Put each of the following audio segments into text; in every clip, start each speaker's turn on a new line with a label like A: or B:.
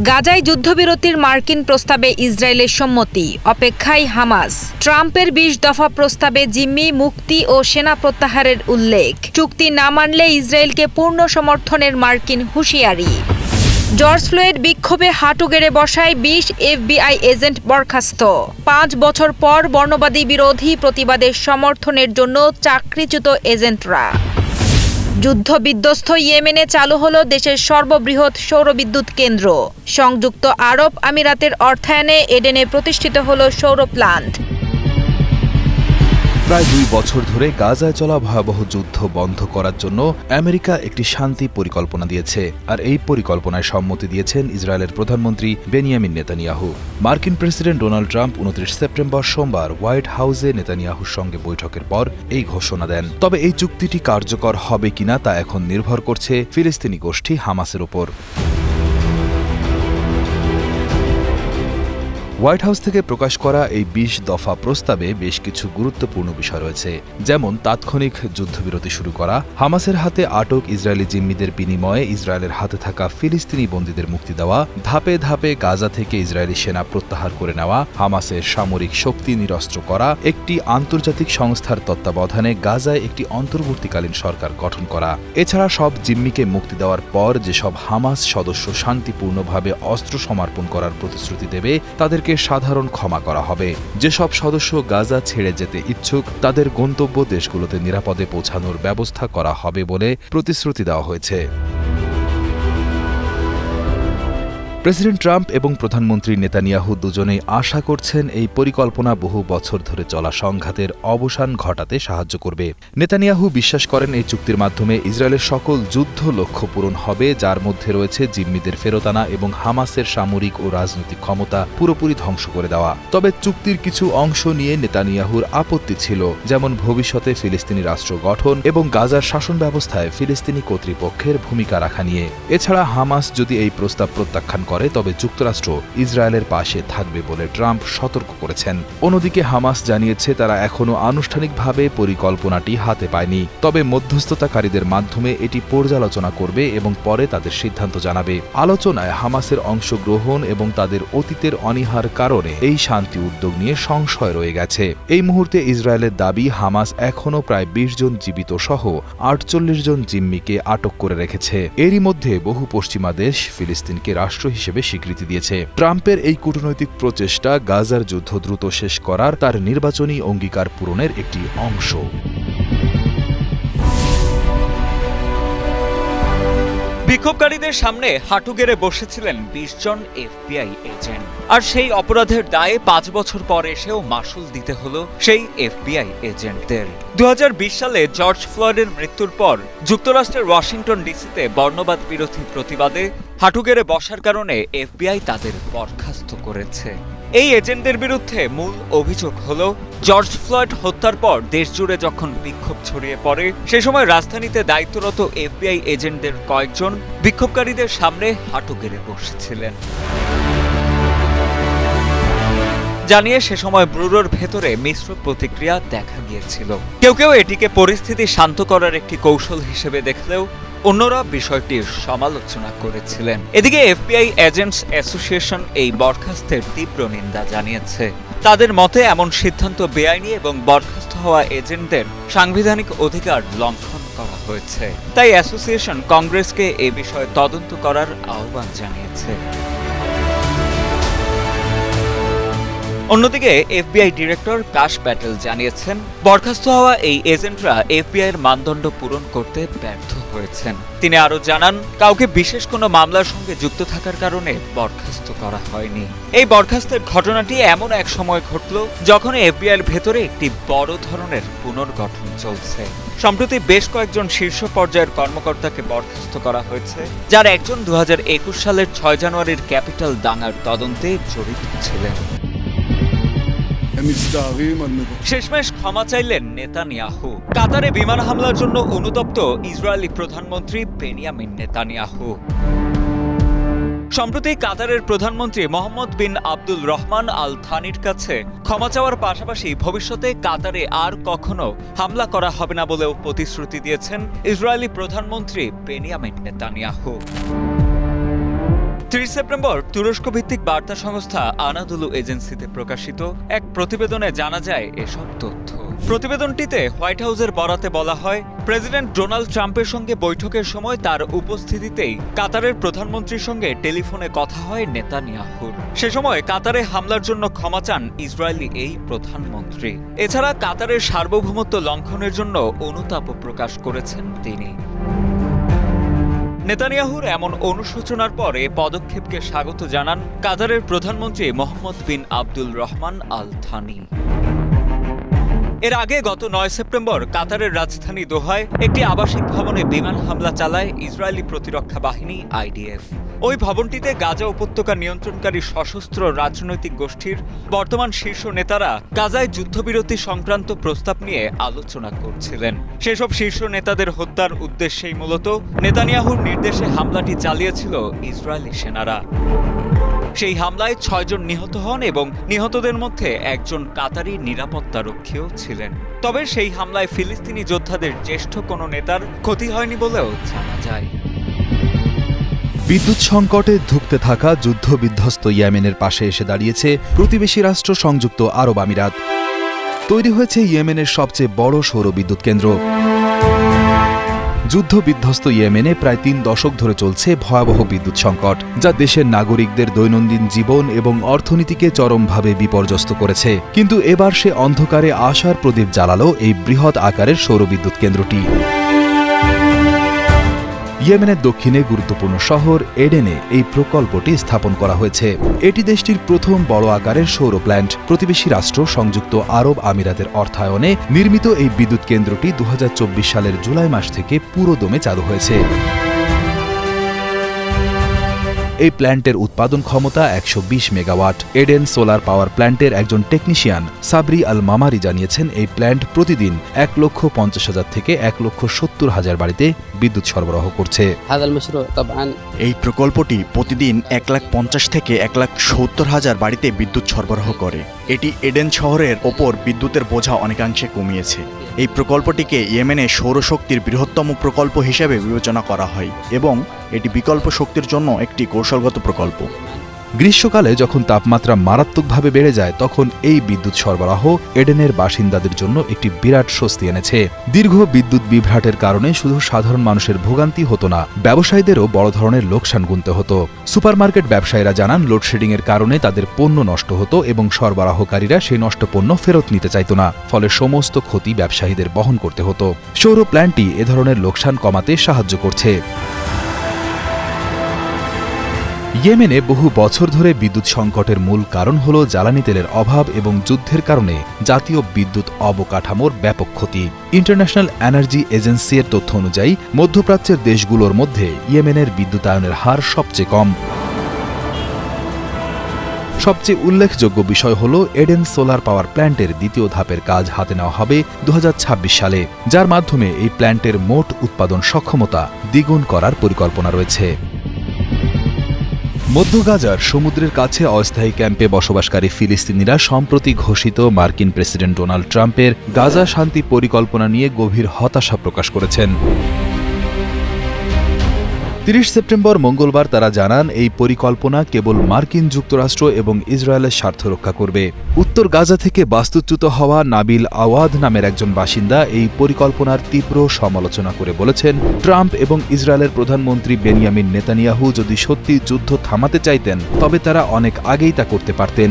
A: গাজায় যুদ্ধবিরতির মার্কিন প্রস্তাবে ইসরায়েলের সম্মতি, অপেক্ষায় হামাস। ট্রাম্পের ২০ দফা প্রস্তাবে জিম্মি মুক্তি ও সেনা প্রত্যাহারের উল্লেখ। চুক্তি না মানলে ইসরায়েলকে পূর্ণ সমর্থনের মার্কিন হুঁশিয়ারি। জর্জ ফ্লয়েড বিক্ষোভে হাঁটু গেড়ে বসায় ২০ FBI এজেন্ট বরখাস্ত। ৫ বছর পর বর্ণবাদী বিরোধী প্রতিবাদের সমর্থনের জন্য চাকরিচ্যুত এজেন্টরা। যুদ্ধবিধ্বস্ত ইয়েমেনে চালু হলো দেশের সর্ববৃহৎ সৌরবিদ্যুৎ কেন্দ্র। সংযুক্ত আরব আমিরাতের অর্থায়নে এডেনে প্রতিষ্ঠিত হলো সৌর প্লান্ট।
B: প্রায় ২ বছর ধরে গাজায় চলা ভয়াবহ যুদ্ধ বন্ধ করার জন্য আমেরিকা একটি শান্তি পরিকল্পনা দিয়েছে, আর এই পরিকল্পনায় সম্মতি দিয়েছেন ইসরায়েলের প্রধানমন্ত্রী বেনিয়ামিন নেতানিয়াহু। মার্কিন প্রেসিডেন্ট ডোনাল্ড ট্রাম্প ২৯ সেপ্টেম্বর সোমবার হোয়াইট হাউসে নেতানিয়াহুর সঙ্গে বৈঠকের পর এই ঘোষণা দেন। তবে এই চুক্তিটি কার্যকর হবে কিনা তা এখন নির্ভর করছে ফিলিস্তিনি গোষ্ঠী হামাসের ওপর। হোয়াইট হাউস থেকে প্রকাশ করা এই ২০ দফা প্রস্তাবে বেশ কিছু গুরুত্বপূর্ণ বিষয় রয়েছে, যেমন তাৎক্ষণিক যুদ্ধবিরতি শুরু করা, হামাসের হাতে আটক ইসরায়েলি জিম্মিদের বিনিময়ে ইসরায়েলের হাতে থাকা ফিলিস্তিনি বন্দীদের মুক্তি দেওয়া, ধাপে ধাপে গাজা থেকে ইসরায়েলি সেনা প্রত্যাহার করে নেওয়া, হামাসের সামরিক শক্তি নিরস্ত্র করা, একটি আন্তর্জাতিক সংস্থার তত্ত্বাবধানে গাজায় একটি অন্তর্বর্তীকালীন সরকার গঠন করা। এছাড়া সব জিম্মিকে মুক্তি দেওয়ার পর যেসব হামাস সদস্য শান্তিপূর্ণভাবে অস্ত্র সমর্পণ করার প্রতিশ্রুতি দেবে তাদেরকে সাধারণ ক্ষমা করা হবে। যেসব সদস্য গাজা ছেড়ে যেতে ইচ্ছুক তাদের গন্তব্য দেশগুলোতে নিরাপদে পৌঁছানোর ব্যবস্থা করা হবে বলে প্রতিশ্রুতি দেওয়া হয়েছে। প্রেসিডেন্ট ট্রাম্প এবং প্রধানমন্ত্রী নেতানিয়াহু দুজনেই আশা করছেন এই পরিকল্পনা বহু বছর ধরে চলা সংঘাতের অবসান ঘটাতে সাহায্য করবে। নেতানিয়াহু বিশ্বাস করেন এই চুক্তির মাধ্যমে ইসরায়েলের সকল যুদ্ধ লক্ষ্য পূরণ হবে, যার মধ্যে রয়েছে জিম্মিদের ফেরত আনা এবং হামাসের সামরিক ও রাজনৈতিক ক্ষমতা পুরোপুরি ধ্বংস করে দেওয়া। তবে চুক্তির কিছু অংশ নিয়ে নেতানিয়াহুর আপত্তি ছিল, যেমন ভবিষ্যতে ফিলিস্তিনি রাষ্ট্র গঠন এবং গাজার শাসন ব্যবস্থায় ফিলিস্তিনি কর্তৃপক্ষের ভূমিকা রাখা নিয়ে। এছাড়া হামাস যদি এই প্রস্তাব প্রত্যাখ্যান করে তবে যুক্তরাষ্ট্র ইসরায়েলের পাশে থাকবে বলে ট্রাম্প সতর্ক করেছেন। অন্যদিকে হামাস জানিয়েছে তারা এখনও আনুষ্ঠানিকভাবে পরিকল্পনাটি হাতে পায়নি, তবে মধ্যস্থতাকারীদের মাধ্যমে এটি পর্যালোচনা করবে এবং পরে তাদের সিদ্ধান্ত জানাবে। আলোচনায় হামাসের অংশগ্রহণ এবং তাদের অতীতের অনীহার কারণে এই শান্তি উদ্যোগ নিয়ে সংশয় রয়ে গেছে। এই মুহূর্তে ইসরায়েলের দাবি হামাস এখনও প্রায় ২০ জন জীবিত সহ ৪৮ জন জিম্মিকে আটক করে রেখেছে। এরই মধ্যে বহু পশ্চিমা দেশ ফিলিস্তিনকে রাষ্ট্র হিসেবে স্বীকৃতি দিয়েছে। ট্রাম্পের এই কূটনৈতিক প্রচেষ্টা গাজার যুদ্ধ দ্রুত শেষ করার তার নির্বাচনী অঙ্গীকার পূরণের একটি অংশ।
C: বিক্ষোভকারীদের সামনে হাঁটু গেড়ে বসেছিলেন ২০ জন FBI এজেন্ট, আর সেই অপরাধের দায়ে ৫ বছর পর এসেও মাসুল দিতে হলো সেই FBI এজেন্টদের। ২০২০ সালে জর্জ ফ্লয়েডের মৃত্যুর পর যুক্তরাষ্ট্রের ওয়াশিংটন ডিসিতে বর্ণবাদ বিরোধী প্রতিবাদে হাঁটু গেড়ে বসার কারণে FBI তাদের বরখাস্ত করেছে। এই এজেন্টদের বিরুদ্ধে মূল অভিযোগ হল জর্জ ফ্লয়েড হত্যার পর দেশজুড়ে যখন বিক্ষোভ ছড়িয়ে পড়ে সে সময় রাজধানীতে দায়িত্বরত FBI এজেন্টদের কয়েকজন বিক্ষোভকারীদের সামনে হাঁটু গেড়ে বসেছিলেন। জানিয়ে সে সময় ব্যুরোর ভেতরে মিশ্র প্রতিক্রিয়া দেখা গিয়েছিল। কেউ কেউ এটিকে পরিস্থিতি শান্ত করার একটি কৌশল হিসেবে দেখলেও অন্যরা বিষয়টির সমালোচনা করেছিলেন। এদিকে FBI এজেন্টস অ্যাসোসিয়েশন এই বরখাস্তের তীব্র নিন্দা জানিয়েছে। তাদের মতে এমন সিদ্ধান্ত বেআইনি এবং বরখাস্ত হওয়া এজেন্টদের সাংবিধানিক অধিকার লঙ্ঘন করা হয়েছে। তাই অ্যাসোসিয়েশন কংগ্রেসকে এ বিষয়ে তদন্ত করার আহ্বান জানিয়েছে। অন্যদিকে FBI ডিরেক্টর কাশ প্যাটেল জানিয়েছেন বরখাস্ত হওয়া এই এজেন্টরা FBI এর মানদণ্ড পূরণ করতে ব্যর্থ হয়েছেন। তিনি আরও জানান কাউকে বিশেষ কোনো মামলার সঙ্গে যুক্ত থাকার কারণে বরখাস্ত করা হয়নি। এই বরখাস্তের ঘটনাটি এমন এক সময় ঘটল যখন FBI এর ভেতরে একটি বড় ধরনের পুনর্গঠন চলছে। সম্প্রতি বেশ কয়েকজন শীর্ষ পর্যায়ের কর্মকর্তাকে বরখাস্ত করা হয়েছে, যার একজন ২০২১ সালের ৬ জানুয়ারির ক্যাপিটাল দাঙ্গার তদন্তে জড়িত ছিলেন। শেষমেশ ক্ষমা চাইলেন নেতানিয়াহু। কাতারে বিমান হামলার জন্য অনুতপ্ত ইসরায়েলি প্রধানমন্ত্রী বেনিয়ামিন নেতানিয়াহু। সম্প্রতি কাতারের প্রধানমন্ত্রী মোহাম্মদ বিন আব্দুল রহমান আল থানির কাছে ক্ষমা চাওয়ার পাশাপাশি ভবিষ্যতে কাতারে আর কখনো হামলা করা হবে না বলেও প্রতিশ্রুতি দিয়েছেন ইসরায়েলি প্রধানমন্ত্রী বেনিয়ামিন নেতানিয়াহু। 30 সেপ্টেম্বর তুরস্ক ভিত্তিক বার্তা সংস্থা আনাদোলু এজেন্সিতে প্রকাশিত এক প্রতিবেদনে জানা যায় এসব তথ্য। প্রতিবেদনটিতে হোয়াইট হাউসের বরাতে বলা হয়, প্রেসিডেন্ট ডোনাল্ড ট্রাম্পের সঙ্গে বৈঠকের সময় তার উপস্থিতিতেই কাতারের প্রধানমন্ত্রীর সঙ্গে টেলিফোনে কথা হয় নেতানিয়াহুর। সে সময় কাতারে হামলার জন্য ক্ষমা চান ইসরায়েলি এই প্রধানমন্ত্রী। এছাড়া কাতারের সার্বভৌমত্ব লঙ্ঘনের জন্য অনুতাপ প্রকাশ করেছেন তিনি। নেতানিয়াহুর এমন অনুশোচনার পর এ পদক্ষেপকে স্বাগত জানান কাতারের প্রধানমন্ত্রী মোহাম্মদ বিন আব্দুল রহমান আল থানি। এর আগে গত 9 সেপ্টেম্বর কাতারের রাজধানী দোহায় একটি আবাসিক ভবনে বিমান হামলা চালায় ইসরায়েলি প্রতিরক্ষা বাহিনী IDF। ওই ভবনটিতে গাজা উপত্যকা নিয়ন্ত্রণকারী সশস্ত্র রাজনৈতিক গোষ্ঠীর বর্তমান শীর্ষ নেতারা গাজায় যুদ্ধবিরতি সংক্রান্ত প্রস্তাব নিয়ে আলোচনা করছিলেন। সেসব শীর্ষ নেতাদের হত্যার উদ্দেশ্যেই মূলত নেতানিয়াহুর নির্দেশে হামলাটি চালিয়েছিল ইসরায়েলি সেনারা। সেই হামলায় 6 জন নিহত হন এবং নিহতদের মধ্যে একজন কাতারি নিরাপত্তারক্ষীও ছিলেন। তবে সেই হামলায় ফিলিস্তিনি যোদ্ধাদের জ্যেষ্ঠ কোনো নেতার ক্ষতি হয়নি বলেও জানা যায়।
B: বিদ্যুৎ সংকটে ধুঁকতে থাকা যুদ্ধ বিধ্বস্ত ইয়েমেনের পাশে এসে দাঁড়িয়েছে প্রতিবেশী রাষ্ট্র সংযুক্ত আরব আমিরাত। তৈরি হয়েছে ইয়েমেনের সবচেয়ে বড় সৌর বিদ্যুৎ কেন্দ্র। যুদ্ধ বিধ্বস্ত ইয়েমেনে প্রায় 3 দশক ধরে চলছে ভয়াবহ বিদ্যুৎ সংকট, যা দেশের নাগরিকদের দৈনন্দিন জীবন এবং অর্থনীতিকে চরমভাবে বিপর্যস্ত করেছে। কিন্তু এবার সে অন্ধকারে আশার প্রদীপ জ্বালালো এই বৃহৎ আকারের সৌরবিদ্যুৎ কেন্দ্রটি। ইয়েমেনের দক্ষিণে গুরুত্বপূর্ণ শহর এডেনে এই প্রকল্পটি স্থাপন করা হয়েছে। এটি দেশটির প্রথম বড় আকারের সৌর প্ল্যান্ট। প্রতিবেশী রাষ্ট্র সংযুক্ত আরব আমিরাতের অর্থায়নে নির্মিত এই বিদ্যুৎ কেন্দ্রটি 2024 সালের জুলাই মাস থেকে পুরোদমে চালু হয়েছে। এই প্ল্যান্টের উৎপাদন ক্ষমতা 120 মেগাওয়াট। এডেন সোলার পাওয়ার প্ল্যান্টের একজন টেকনিশিয়ান সাবরি আল মামারি জানিয়েছেন, এই প্ল্যান্ট প্রতিদিন 1,50,000 থেকে 1,70,000 বাড়িতে বিদ্যুৎ সরবরাহ করছে।
D: এই প্রকল্পটি প্রতিদিন 1,50,000 থেকে 1,70,000 বাড়িতে বিদ্যুৎ সরবরাহ করে। এটি এডেন শহরের ওপর বিদ্যুতের বোঝা অনেকাংশে কমিয়েছে। এই প্রকল্পটিকে ইয়েমেনে সৌরশক্তির বৃহত্তম প্রকল্প হিসেবে বিবেচনা করা হয় এবং এটি বিকল্প শক্তির জন্য একটি কৌশলগত প্রকল্প।
B: গ্রীষ্মকালে যখন তাপমাত্রা মারাত্মকভাবে বেড়ে যায়, তখন এই বিদ্যুৎ সরবরাহ এডেনের বাসিন্দাদের জন্য একটি বিরাট স্বস্তি এনেছে। দীর্ঘ বিদ্যুৎ বিভ্রাটের কারণে শুধু সাধারণ মানুষের ভোগান্তি হতো না, ব্যবসায়ীদেরও বড় ধরনের লোকসান গুনতে হতো। সুপারমার্কেট ব্যবসায়ীরা জানান, লোডশেডিংয়ের কারণে তাদের পণ্য নষ্ট হতো এবং সরবরাহকারীরা সেই নষ্ট পণ্য ফেরত নিতে চাইত না, ফলে সমস্ত ক্ষতি ব্যবসায়ীদের বহন করতে হতো। সৌর প্ল্যান্টটি এ ধরনের লোকসান কমাতে সাহায্য করছে। ইয়েমেনে বহু বছর ধরে বিদ্যুৎ সংকটের মূল কারণ হল জ্বালানি তেলের অভাব এবং যুদ্ধের কারণে জাতীয় বিদ্যুৎ অবকাঠামোর ব্যাপক ক্ষতি। ইন্টারন্যাশনাল এনার্জি এজেন্সি এর তথ্য অনুযায়ী মধ্যপ্রাচ্যের দেশগুলোর মধ্যে ইয়েমেনের বিদ্যুতায়নের হার সবচেয়ে কম। সবচেয়ে উল্লেখযোগ্য বিষয় হল এডেন সোলার পাওয়ার প্ল্যান্টের দ্বিতীয় ধাপের কাজ হাতে নেওয়া হবে 2026 সালে, যার মাধ্যমে এই প্ল্যান্টের মোট উৎপাদন সক্ষমতা দ্বিগুণ করার পরিকল্পনা রয়েছে। মধ্য গাজার সমুদ্রের কাছে অস্থায়ী ক্যাম্পে বসবাসকারী ফিলিস্তিনিরা সম্প্রতি ঘোষিত মার্কিন প্রেসিডেন্ট ডোনাল্ড ট্রাম্পের গাজা শান্তি পরিকল্পনা নিয়ে গভীর হতাশা প্রকাশ করেছেন। 30 সেপ্টেম্বর মঙ্গলবার তারা জানান, এই পরিকল্পনা কেবল মার্কিন যুক্তরাষ্ট্র এবং ইসরায়েলের স্বার্থ রক্ষা করবে। উত্তর গাজা থেকে বাস্তুচ্যুত হওয়া নাবিল আওয়াদ নামের একজন বাসিন্দা এই পরিকল্পনার তীব্র সমালোচনা করে বলেছেন, ট্রাম্প এবং ইসরায়েলের প্রধানমন্ত্রী বেনিয়ামিন নেতানিয়াহু যদি সত্যি যুদ্ধ থামাতে চাইতেন, তবে তারা অনেক আগেই তা করতে পারতেন।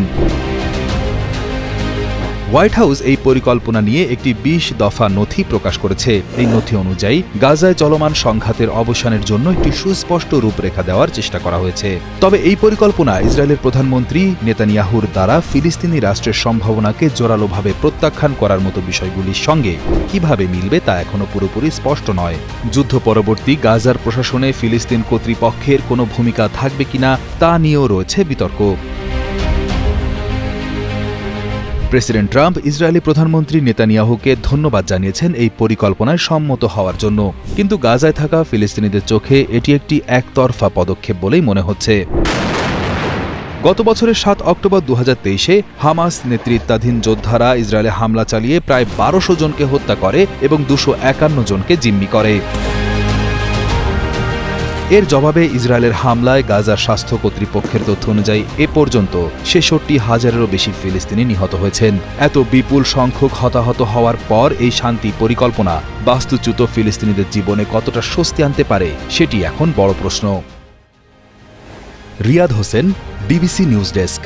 B: হোয়াইট হাউস এই পরিকল্পনা নিয়ে একটি 20 দফা নথি প্রকাশ করেছে। এই নথি অনুযায়ী গাজায় চলমান সংঘাতের অবসানের জন্য একটি সুস্পষ্ট রূপরেখা দেওয়ার চেষ্টা করা হয়েছে। তবে এই পরিকল্পনা ইসরায়েলের প্রধানমন্ত্রী নেতানিয়াহুর দ্বারা ফিলিস্তিনি রাষ্ট্রের সম্ভাবনাকে জোরালোভাবে প্রত্যাখ্যান করার মতো বিষয়গুলির সঙ্গে কিভাবে মিলবে তা এখনো পুরোপুরি স্পষ্ট নয়। যুদ্ধ পরবর্তী গাজার প্রশাসনে ফিলিস্তিন কর্তৃপক্ষের কোনো ভূমিকা থাকবে কিনা তা নিয়েও রয়েছে বিতর্ক। প্রেসিডেন্ট ট্রাম্প ইসরায়েলি প্রধানমন্ত্রী নেতানিয়াহুকে ধন্যবাদ জানিয়েছেন এই পরিকল্পনায় সম্মত হওয়ার জন্য, কিন্তু গাজায় থাকা ফিলিস্তিনিদের চোখে এটি একটি একতরফা পদক্ষেপ বলেই মনে হচ্ছে। গত বছরের 7 অক্টোবর 2023-এ হামাস নেতৃত্বাধীন যোদ্ধারা ইসরায়েলে হামলা চালিয়ে প্রায় 1200 জনকে হত্যা করে এবং 251 জনকে জিম্মি করে। এর জবাবে ইসরায়েলের হামলায় গাজার স্বাস্থ্য কর্তৃপক্ষের তথ্য অনুযায়ী এ পর্যন্ত ৬৬,০০০-এরও বেশি ফিলিস্তিনি নিহত হয়েছেন। এত বিপুল সংখ্যক হতাহত হওয়ার পর এই শান্তি পরিকল্পনা বাস্তুচ্যুত ফিলিস্তিনিদের জীবনে কতটা স্বস্তি আনতে পারে সেটি এখন বড় প্রশ্ন। Riyad Hossain, BBC news desk.